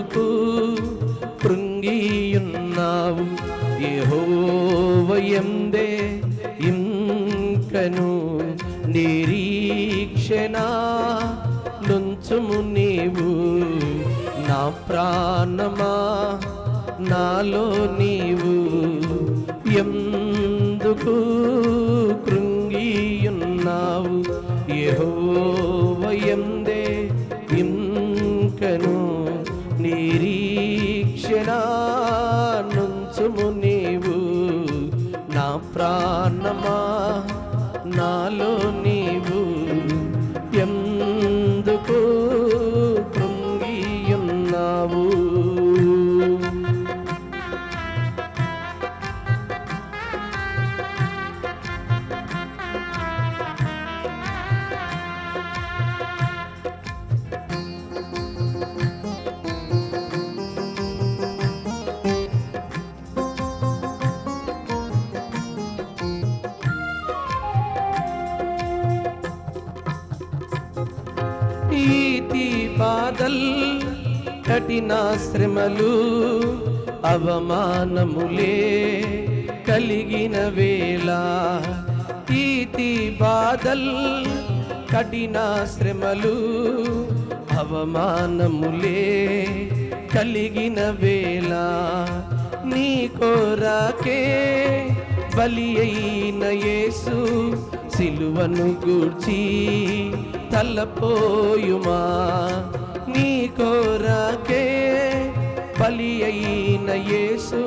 ఎందుకు కృంగియున్నావు? యెహోవాయందే ఇంకను నిరీక్షణ నుంచుము నీవు. నా ప్రాణమా నాలో నీవు ఎందుకు కృంగియున్నావు? యెహోవాయందే ఇంకను నిరీక్షణ నుంచుము నీవు. నా ప్రాణమా నాలో నీవు ఎందుకు కృంగియున్నావు? ఈతి బాధల్ కఠిన శ్రమలు అవమానములే కలిగిన వేళ. ఈతి బాధల్ కఠిన శ్రమలు అవమానములే కలిగిన వేళ. నీ కొరకే బలి అయిన యేసు సిలువను గూర్చి తలపోయుమా. నీ కొరకే బలి అయిన యేసు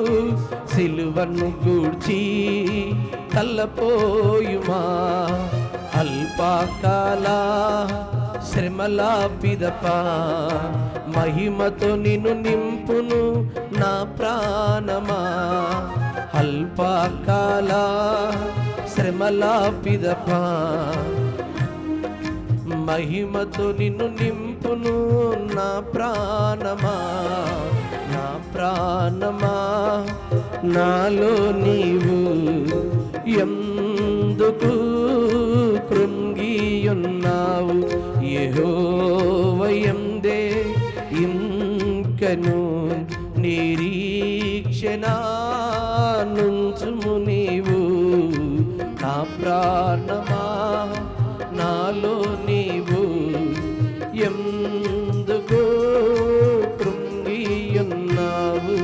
సిలువను గూర్చి తలపోయుమా. అల్పకాల శ్రమల పిదప మహిమతో నిన్ను నింపును నా ప్రాణమా. అల్పకాల శ్రమల పిదప మహిమతో నిన్ను నింపును నా ప్రాణమా. నా ప్రాణమా నాలో నీవు ఎందుకు కృంగియున్నావు? యెహోవాయందే ఇంకను నిరీక్షణ నుంచుము నీవు. నా ప్రాణమా నాలో నీవు ఎందుకు కృంగియున్నావు?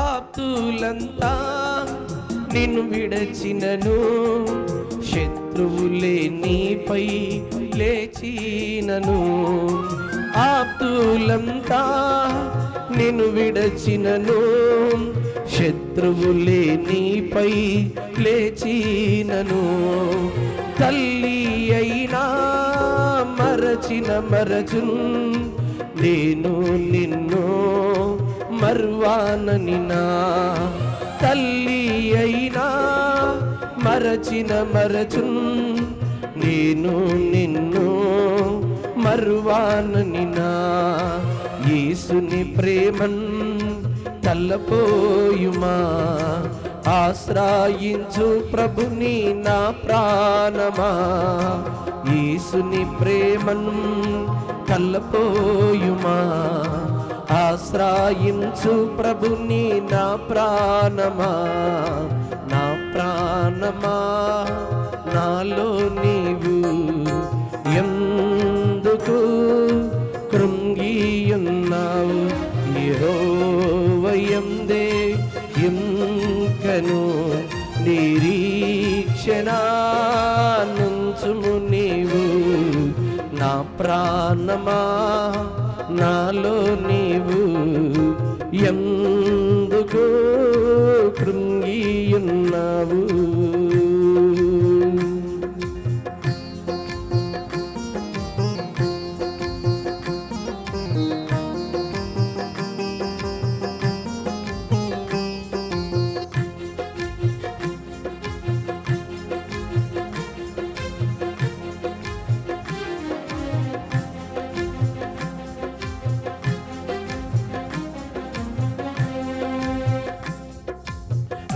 ఆప్తులంతా నిన్ను విడచినను, శత్రువులే నీపై లేచినను. ఆప్తులంతా నిన్ను విడచినను, శత్రువులే నీపై లేచినను. తల్లి అయినా మరచిన మరచున్ నేను నిన్ను మర్వానని. నా తల్లి అయినా మరచిన మరచున్ నేను నిన్ను మర్వానని. నా యేసుని ప్రేమన్ తల్లపోయుమా. ఆశ్రయించు ప్రభుని నా ప్రాణమా. యేసుని ప్రేమన్ తల్లపోయుమా. ఆశ్రయించు ప్రభుని నా ప్రాణమా. నా ప్రాణమా నాలో నీవు ఎందుకు కృంగియున్నావు? యెహోవాయందే ఇంకను నిరీక్షణ నుంచుము నీవు. నా ప్రాణమా నాలో నీవు ఎందుకు కృంగియున్నావు?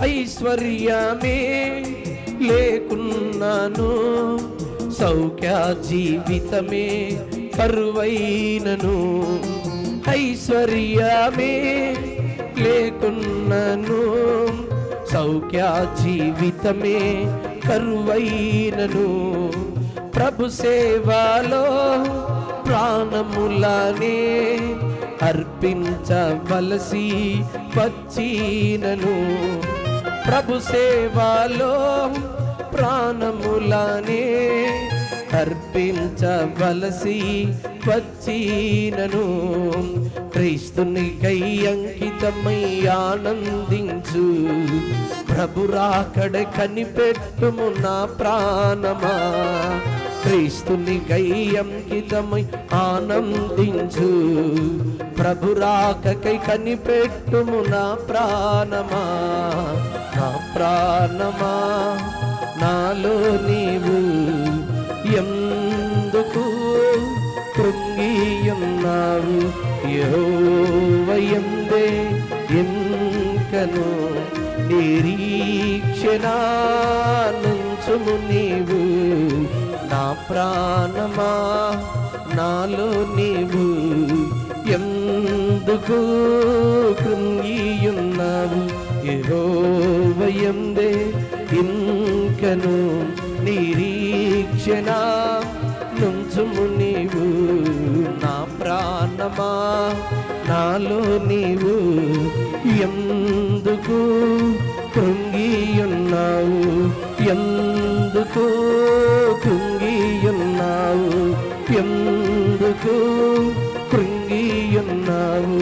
ఐశ్వర్యమే లేకున్నాను, సౌఖ్య జీవితమే కరువైనను. ఐశ్వర్యమే లేకున్నను, సౌఖ్య జీవితమే కరువైనను. ప్రభు సేవలో ప్రాణములనే అర్పించవలసి వచ్చినను. ప్రభు సేవలో ప్రాణములనే అర్పించవలసి వచ్చినను. క్రీస్తునికై అంకితమై ఆనందించు, ప్రభు రాకడ కనిపెట్టుము నా ప్రాణమా. క్రీస్తునికై అంకితమై ఆనందించు, ప్రభు రాకకై కనిపెట్టుము నా ప్రాణమా. నా ప్రాణమా నాలో నీవు ఎందుకు కృంగియున్నావు. యెహోవాయందే ఇంకను నిరీక్షణ నుంచుము నీవు. నా ప్రాణమా నాలో నీవు ఎందుకు కృంగియున్నావు. యెహోవాయందే ఇంకను నిరీక్షణ నుంచుము నీవు. నా ప్రాణమా నాలో నీవు ఎందుకు కృంగియున్నావు. ఎందుకు కృంగియున్నావు. ఎందుకు కృంగియున్నావు.